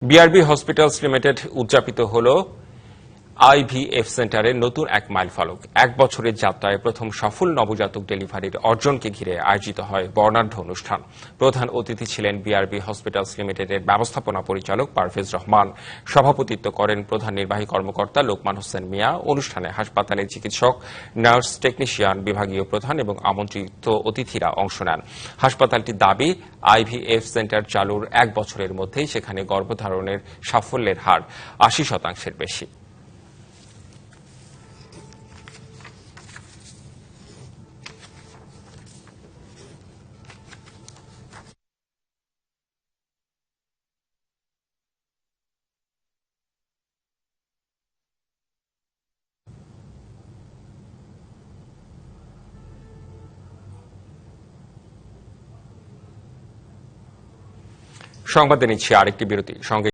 BRB hospitals limited উদযাপিত হল IVF সেন্টারের নতুন এক মাইলফলক। 1 বছরের যাত্রায় প্রথম সফল নবজাতক ডেলিভারির অর্জনকে ঘিরে আয়োজিত হয় বর্ণাঢ্য অনুষ্ঠান। প্রধান অতিথি ছিলেন বিআরবি হসপিটালস লিমিটেডের ব্যবস্থাপনা পরিচালক পারভেজ রহমান। সভাপতিত্ব করেন প্রধান নির্বাহী কর্মকর্তা লোকমান হোসেন মিয়া। অনুষ্ঠানে হাসপাতালের চিকিৎসক, নার্স, টেকনিশিয়ান, বিভাগীয় প্রধান এবং আমন্ত্রিত অতিথিরা অংশ নেন। হাসপাতালটির দাবি, আইভিএফ সেন্টার চালুর 1 বছরের মধ্যেই সেখানে গর্ভধারণের সাফল্যের হার 80% বেশি। সংবাদে নিচ্ছি আরেকটি বিরতি। সঙ্গে